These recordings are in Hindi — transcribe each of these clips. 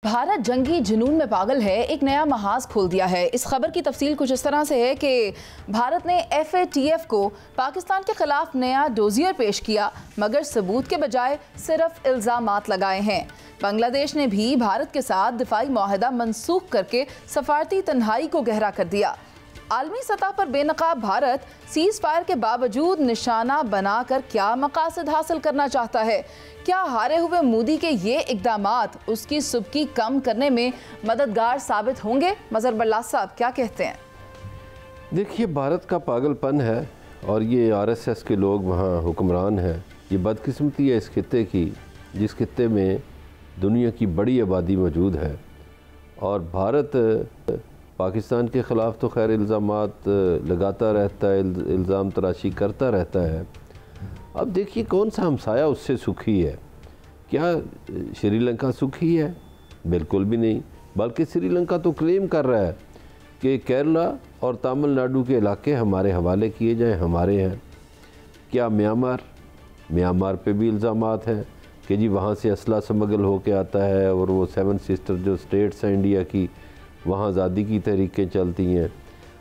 भारत जंगी जुनून में पागल है, एक नया महाज खोल दिया है। इस खबर की तफसील कुछ इस तरह से है कि भारत ने FATF को पाकिस्तान के खिलाफ नया डोजियर पेश किया, मगर सबूत के बजाय सिर्फ इल्जामात लगाए हैं। बांग्लादेश ने भी भारत के साथ दिफाई मुआहदा मनसूख करके सफारती तन्हाई को गहरा कर दिया। आलमी सतह पर बेनकाब भारत सीज फायर के बावजूद निशाना बनाकर क्या मकासद हासिल करना चाहता है? क्या हारे हुए मोदी के ये इकदामात उसकी सुबकी कम करने में मददगार साबित होंगे? मजहर बल्लास साहब क्या कहते हैं? देखिए, भारत का पागलपन है और ये RSS के लोग वहाँ हुक्मरान हैं। ये बदकिस्मती है इस खित्ते की, जिस खित्ते में दुनिया की बड़ी आबादी मौजूद है। और भारत पाकिस्तान के ख़िलाफ़ तो खैर इल्ज़ामात लगाता रहता है, इल्ज़ाम तराशी करता रहता है। अब देखिए कौन सा हमसाया उससे सुखी है? क्या श्रीलंका सुखी है? बिल्कुल भी नहीं। बल्कि श्रीलंका तो क्लेम कर रहा है कि केरला और तमिलनाडु के इलाके हमारे हवाले किए जाएं, हमारे हैं। क्या म्यांमार पे भी इल्ज़ामात हैं कि जी वहाँ से असला स्मगल होके आता है और वो 7 सिस्टर जो स्टेट्स हैं इंडिया की, वहाँ आज़ादी की तहरीकें चलती हैं।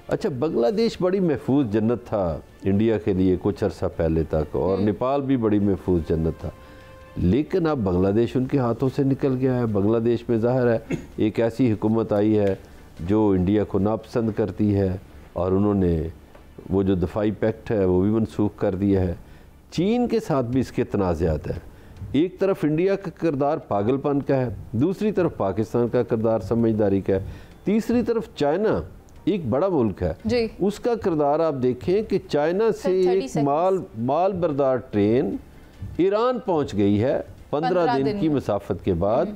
अच्छा, बांग्लादेश बड़ी महफूज जन्नत था इंडिया के लिए कुछ अर्सा पहले तक, और नेपाल भी बड़ी महफूज जन्नत था, लेकिन अब बांग्लादेश उनके हाथों से निकल गया है। बांग्लादेश में ज़ाहिर है एक ऐसी हुकूमत आई है जो इंडिया को नापसंद करती है, और उन्होंने वो जो दफाई पैक्ट है वो भी मनसूख कर दिया है। चीन के साथ भी इसके तनाज़ात हैं। एक तरफ इंडिया का किरदार पागलपन का है, दूसरी तरफ पाकिस्तान का किरदार समझदारी का है, तीसरी तरफ चाइना एक बड़ा मुल्क है जी। उसका किरदार आप देखें कि चाइना से एक माल बरदार ट्रेन ईरान पहुंच गई है 15 दिन की मुसाफत के बाद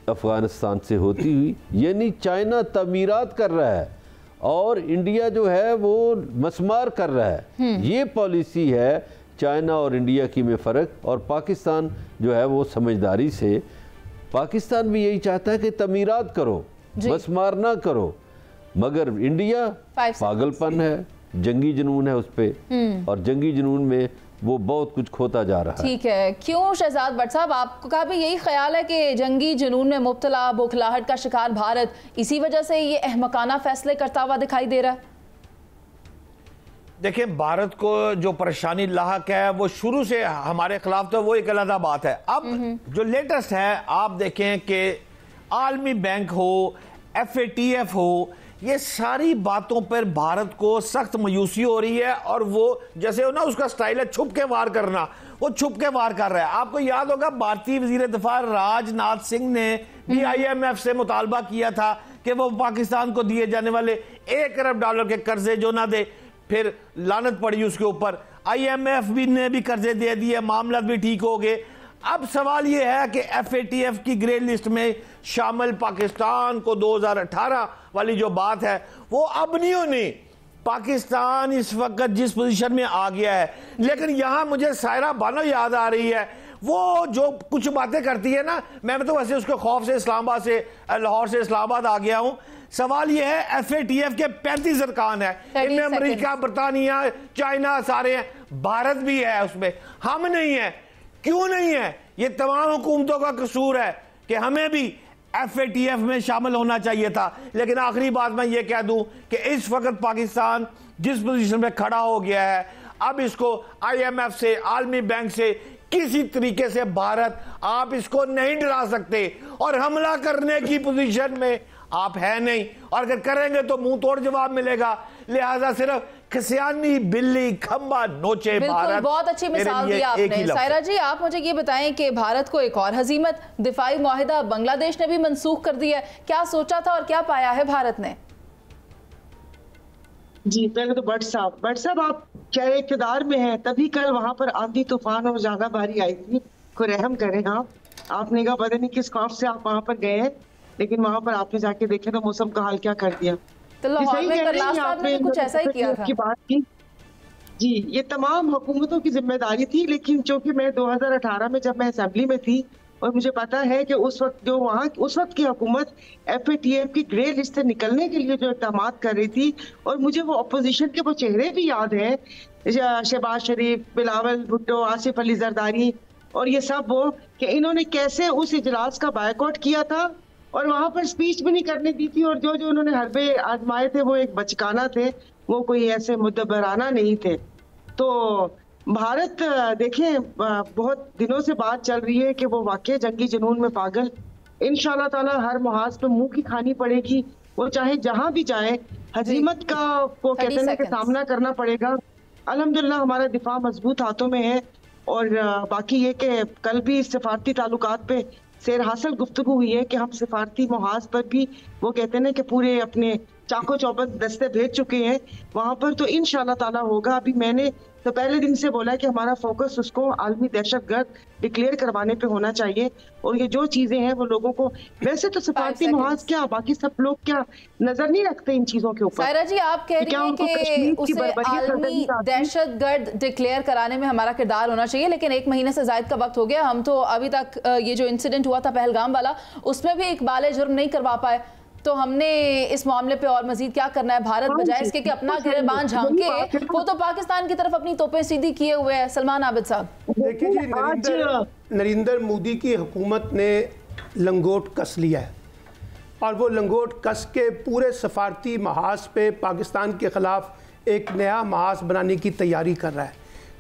अफगानिस्तान से होती हुई। यानी चाइना तमीरात कर रहा है और इंडिया जो है वो मसमार कर रहा है। ये पॉलिसी है चाइना और इंडिया की में फ़र्क। और पाकिस्तान जो है वो समझदारी से, पाकिस्तान भी यही चाहता है कि तमीरात करो, मसमार ना करो, मगर इंडिया पागलपन है, जंगी जुनून है उस पर, और जंगी जुनून में वो बहुत कुछ खोता जा रहा है। ठीक है, क्यों शहजाद भट्ट साहब, आपका भी यही ख्याल है कि जंगी जुनून में मुब्तला, बौखलाहट का शिकार भारत इसी वजह से ये अहमकाना फैसले करता हुआ दिखाई दे रहा है? देखिए, भारत को जो परेशानी लाहक है वो शुरू से हमारे खिलाफ, तो वो एक अलग बात है। अब जो लेटेस्ट है आप देखें कि आलमी बैंक हो, FATF हो, ये सारी बातों पर भारत को सख्त मायूसी हो रही है। और वो जैसे ना उसका स्टाइल है छुप के वार करना, वो छुप के वार कर रहा है। आपको याद होगा भारतीय वजीर दिफा राजनाथ सिंह ने भी IMF से मुतालबा किया था कि वो पाकिस्तान को दिए जाने वाले $1 अरब के कर्जे जो ना दे, फिर लानत पड़ी उसके ऊपर। IMF भी ने भी कर्जे दे दिए, मामला भी ठीक हो गए। अब सवाल यह है कि FATF की ग्रे लिस्ट में शामिल पाकिस्तान को 2018 वाली जो बात है वो अब नहीं होनी। पाकिस्तान इस वक्त जिस पोजीशन में आ गया है, लेकिन यहां मुझे सायरा बानो याद आ रही है। वो जो कुछ बातें करती है ना, मैं तो वैसे उसके खौफ से इस्लामाबाद से, लाहौर से इस्लामाबाद आ गया हूं। सवाल यह है FATF के 35 अरकान है, इनमें अमेरिका, बरतानिया, चाइना सारे हैं, भारत भी है उसमें, हम नहीं है। क्यों नहीं है? ये तमाम हुकूमतों का कसूर है कि हमें भी FATF में शामिल होना चाहिए था। लेकिन आखिरी बात मैं ये कह दूं कि इस वक्त पाकिस्तान जिस पोजीशन में खड़ा हो गया है, अब इसको IMF से, आलमी बैंक से किसी तरीके से भारत, आप इसको नहीं डरा सकते, और हमला करने की पोजीशन में आप है नहीं, और अगर करेंगे तो मुंह तोड़ जवाब मिलेगा। लिहाजा सिर्फ खसियानी बिल्ली खंबा नोचे भारत। बहुत अच्छी मिसाल दी आपने। सायरा जी, आप मुझे ये बताएं कि भारत को एक और हजीमत, दिफाई मुआहिदा बांग्लादेश ने भी मनसूख कर दिया है। क्या सोचा था और क्या पाया है भारत ने? जी, पहले तो भट्ट साहब आप क्या इक़्तिदार में हैं, तभी कल वहां पर आंधी तूफान और ज्यादा बारी आई थी। को रहम करें आपने कहा पता नहीं किस खौफ से आप वहां पर गए हैं, लेकिन वहां पर आपने जाके देखे तो मौसम का हाल क्या कर दिया। तो लाहौर में आपने कुछ ऐसा ही किया था। की बात की जी, ये तमाम हुकूमतों की जिम्मेदारी थी, लेकिन चूंकि मैं 2018 में जब मैं असेंबली में थी और मुझे पता है कि उस वक्त की हुकूमत FATF की ग्रे लिस्ट से निकलने के लिए जो इक़दाम कर रही थी, और मुझे वो अपोजिशन के वो चेहरे भी याद हैं, शहबाज शरीफ, बिलावल भुट्टो, आसिफ अली जरदारी, और ये सब वो कि इन्होंने कैसे उस इजलास का बायकॉट किया था और वहां पर स्पीच भी नहीं करने दी थी, और जो जो उन्होंने हरबे आजमाए थे वो एक बचकाना थे, वो कोई ऐसे मुद्दबराना नहीं थे। तो भारत देखें, बहुत दिनों से बात चल रही है कि वो वाकई जंगी जुनून में पागल, इंशाल्लाह ताला हर मुहाज पे मुंह की खानी पड़ेगी, वो चाहे जहां भी जाए हजीमत का वो कहते हैं कि सामना करना पड़ेगा। अल्हम्दुलिल्लाह हमारा दिफा मजबूत हाथों में है, और बाकी ये कि कल भी सफारती ताल्लुकात पे सेर हासिल गुफ्तगू हुई है कि हम सफारती मुहाज पर भी वो कहते हैं कि पूरे अपने चाको चौबंद दस्ते भेज चुके हैं वहां पर, तो इंशाल्लाह ताला होगा। अभी मैंने तो पहले दिन से बोला है कि हमारा फोकस उसको आलमी दहशतगर्द डिक्लेयर करवाने पे होना चाहिए, और ये जो चीजें हैं वो लोगों को, वैसे तो सफारती मुहाज क्या बाकी सब लोग क्या नजर नहीं रखते इन चीजों के ऊपर। सायरा जी, आप कह रही हैं कि उसे आलमी दहशतगर्द डिक्लेयर कराने में हमारा किरदार होना चाहिए, लेकिन 1 महीने से ज्यादा का वक्त हो गया, हम तो अभी तक ये जो इंसिडेंट हुआ था पहलगाम वाला, उसमें भी इकबाल जुर्म नहीं करवा पाए। तो हमने इस मामले पे और मजीद क्या करना है? भारत बजाय इसके कि अपना गिरबान झांके, वो तो पाकिस्तान की तरफ अपनी तोपें सीधी किए हुए है। सलमान आबिद साहब, देखिए जी, नरेंद्र मोदी की हुकूमत ने लंगोट कस लिया है, और वो लंगोट कस के पूरे सफारती महाज पे पाकिस्तान के ख़िलाफ़ एक नया महाज बनाने की तैयारी कर रहा है।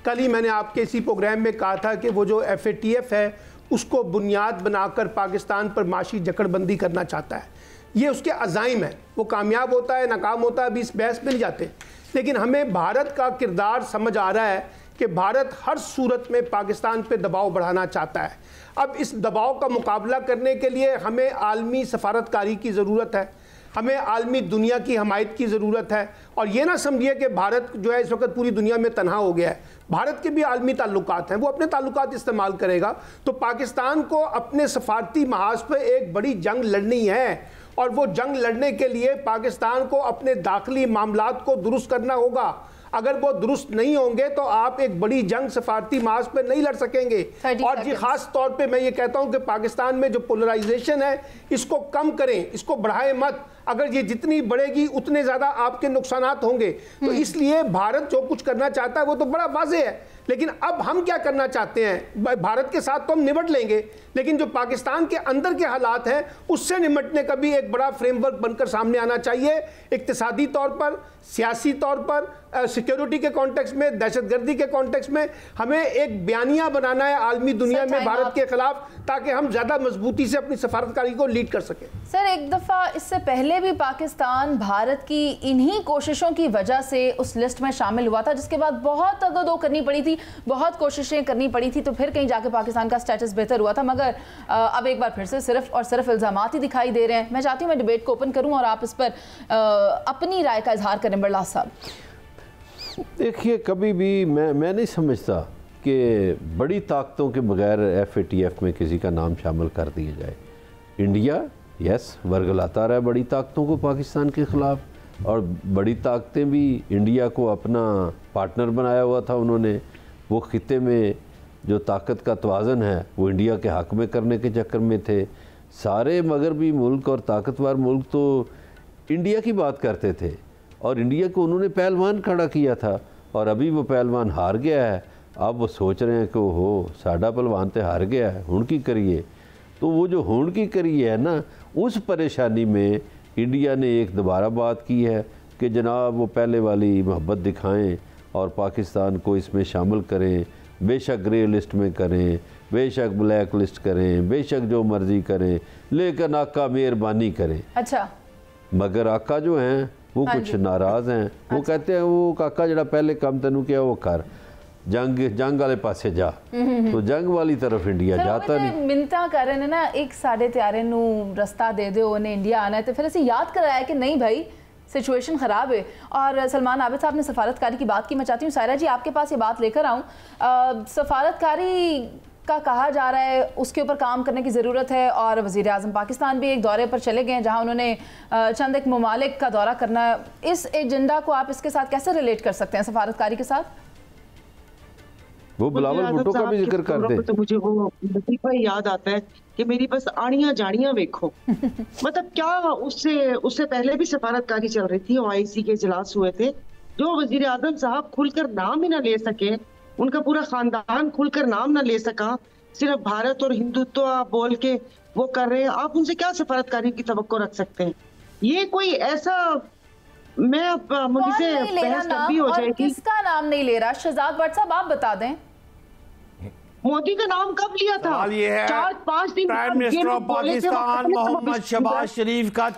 कल ही मैंने आपके इसी प्रोग्राम में कहा था कि वो जो FATF है उसको बुनियाद बनाकर पाकिस्तान पर माशी जकड़बंदी करना चाहता है। ये उसके अज़ाइम है, वो कामयाब होता है नाकाम होता है, अभी इस बहस में नहीं जाते, लेकिन हमें भारत का किरदार समझ आ रहा है कि भारत हर सूरत में पाकिस्तान पे दबाव बढ़ाना चाहता है। अब इस दबाव का मुकाबला करने के लिए हमें आलमी सफारतकारी की ज़रूरत है, हमें आलमी दुनिया की हमायत की ज़रूरत है। और ये ना समझिए कि भारत जो है इस वक्त पूरी दुनिया में तन्हा हो गया है, भारत के भी आलमी ताल्लुकात हैं, वो अपने ताल्लुकात इस्तेमाल करेगा। तो पाकिस्तान को अपने सफारती महाज पर एक बड़ी जंग लड़नी है, और वो जंग लड़ने के लिए पाकिस्तान को अपने दाखिली मामलात को दुरुस्त करना होगा। अगर वो दुरुस्त नहीं होंगे तो आप एक बड़ी जंग सफारती मास पे नहीं लड़ सकेंगे। और जी खास तौर पे मैं ये कहता हूं कि पाकिस्तान में जो पोलराइजेशन है इसको कम करें, इसको बढ़ाए मत। अगर ये जितनी बढ़ेगी उतने ज्यादा आपके नुकसानात होंगे। तो इसलिए भारत जो कुछ करना चाहता है वो तो बड़ा वाज़ेह है, लेकिन अब हम क्या करना चाहते हैं? भारत के साथ तो हम निपट लेंगे, लेकिन जो पाकिस्तान के अंदर के हालात हैं उससे निपटने का भी एक बड़ा फ्रेमवर्क बनकर सामने आना चाहिए। इक्तिसादी तौर पर, सियासी तौर पर, सिक्योरिटी के कॉन्टेक्स्ट में, दहशतगर्दी के कॉन्टेक्स्ट में हमें एक बयानिया बनाना है आलमी दुनिया में भारत के खिलाफ, ताकि हम ज्यादा मजबूती से अपनी सफारतकारी को लीड कर सकें। सर, एक दफा इससे पहले भी पाकिस्तान भारत की इन्हीं कोशिशों की वजह से उस लिस्ट में शामिल हुआ था, जिसके बाद बहुत अगदो करनी पड़ी थी, बहुत कोशिशें करनी पड़ी थी, तो फिर कहीं जाके पाकिस्तान का स्टेटस बेहतर हुआ था। मगर अब एक बार फिर से सिर्फ और सिर्फ इल्जामात ही दिखाई दे रहे हैं। मैं चाहती हूँ मैं डिबेट को ओपन करूँ और आप इस पर अपनी राय का इजहार करें। बड़लास साहब, देखिए, कभी भी मैं नहीं समझता कि बड़ी ताकतों के बगैर FATF में किसी का नाम शामिल कर दिया जाए। इंडिया यस वर्गलाता रहा है बड़ी ताकतों को पाकिस्तान के ख़िलाफ़, और बड़ी ताकतें भी इंडिया को अपना पार्टनर बनाया हुआ था उन्होंने। वो खिते में जो ताकत का तवाज़न है वो इंडिया के हक़ में करने के चक्कर में थे। सारे मगरबी मुल्क और ताकतवर मुल्क तो इंडिया की बात करते थे, और इंडिया को उन्होंने पहलवान खड़ा किया था, और अभी वो पहलवान हार गया है। अब वो सोच रहे हैं कि हो साडा पहलवान तो हार गया है, हुण की करिए। तो वो जो हुण की करिए है ना, उस परेशानी में इंडिया ने एक दोबारा बात की है कि जनाब वो पहले वाली मोहब्बत दिखाएं और पाकिस्तान को इसमें शामिल करें, बेशक ग्रे लिस्ट में करें, बेशक ब्लैक लिस्ट करें, बेशक जो मर्जी करें, लेकिन आका मेहरबानी करें। अच्छा, मगर आका जो हैं वो कुछ नाराज़ हैं। वो कहते हैं वो काका जड़ा पहले काम तेनू किया वो कर, जंग वाले पासे जा। तो जंग वाली तरफ इंडिया जाता नहीं। मिन्नतां कर रहे ने ना, एक साढ़े त्यारे नू रस्ता दे दो, उन्हें इंडिया आना है, तो फिर ऐसे याद कराया कि नहीं भाई सिचुएशन ख़राब है। और सलमान आबिद साहब ने सफारतकारी की बात की, मैं चाहती हूँ सायरा जी आपके पास ये बात लेकर आऊँ। सफारतकारी का कहा जा रहा है उसके ऊपर काम करने की ज़रूरत है, और वज़ीर आज़म पाकिस्तान भी एक दौरे पर चले गए जहाँ उन्होंने चंद एक ममालिक का दौरा करना है। इस एजेंडा को आप इसके साथ कैसे रिलेट कर सकते हैं सफारतकारी के साथ? वो बिलावल भुट्टो का भी जिक्र कर दे। तो मुझे वो लतीफ़ा याद आता है कि मेरी बस आड़ियां जाड़ियां देखो। मतलब क्या उससे पहले भी सफारतकारी चल रही थी, OIC के इजलास हुए थे, जो वजीर आजम साहब खुलकर नाम ही ना ले सके, उनका पूरा खानदान खुलकर नाम ना ले सका, सिर्फ भारत और हिंदुत्व बोल के वो कर रहे हैं, आप उनसे क्या सफारतकारी की तवक्को रख सकते हैं? ये कोई ऐसा, मैं अब मुझे से बहस तब भी हो जाएगी। किसका नाम नहीं ले रहा? शहजाद भट्ट साहब आप बता दें, मोदी का नाम कब लिया था? ये है 4-5 दिन prime minister of Pakistan Mohammad Shahbaz Sharif का,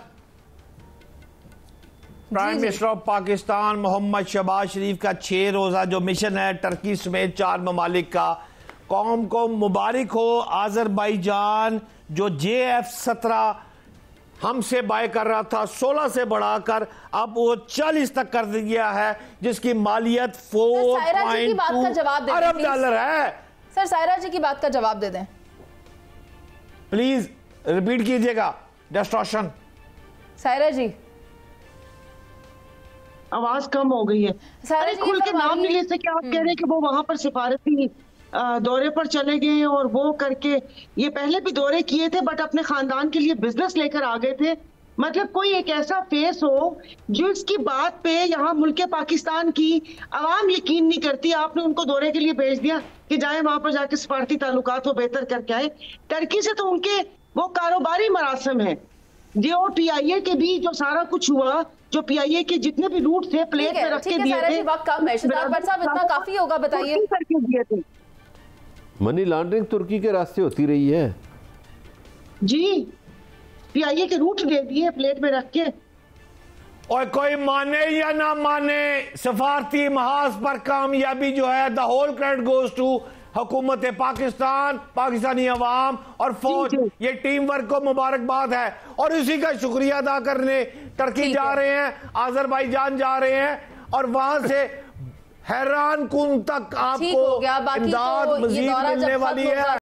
prime minister of Pakistan Mohammad Shahbaz Sharif का 6 रोजा जो मिशन है टर्की समेत 4 ममालिक का। कौम को मुबारक हो। आज़रबाईजान जो JF-17 हमसे बाय कर रहा था 16 से बढ़ाकर अब वो 40 तक कर दिया है, जिसकी मालियत 4.2 अरब डॉलर है। सर सायरा जी की बात का जवाब दे दें प्लीज, रिपीट कीजिएगा। डिस्टॉर्शन। सायरा जी आवाज कम हो गई है। अरे खुल के नाम नहीं ले सके, आप कह रहे हैं कि वो वहां पर सिफारती दौरे पर चले गए और वो करके, ये पहले भी दौरे किए थे बट अपने खानदान के लिए बिजनेस लेकर आ गए थे। मतलब कोई एक ऐसा फेस हो जो इसकी बात पे यहाँ मुल्क पाकिस्तान की आवाम यकीन नहीं करती, आपने उनको दौरे के लिए भेज दिया कि जाए वहां पर जाके सफारती ताल्लुकात को बेहतर करके आए। टर्की से तो उनके वो कारोबारी मरासम है, जो PIA के भी जो सारा कुछ हुआ, जो PIA के जितने भी रूट थे प्लेट में रख के दिए थे। वक्त कम है शहजाद भट्ट साहब, इतना काफी होगा बताइए। करके दिए थे। मनी लॉन्ड्रिंग तुर्की के रास्ते होती रही है जी, PIA के रूट दे दिए प्लेट में रख के। और कोई माने या ना माने, सफारती महाज पर कामयाबी जो है the whole credit goes to हुकूमत पाकिस्तान, पाकिस्तानी अवाम और फौज। ये टीम वर्क को मुबारकबाद है और इसी का शुक्रिया अदा करने टर्की जा रहे हैं, आज़रबाईजान जा रहे हैं और वहां से हैरान कुन तक आपको इमदाद मजीद मिलने वाली है।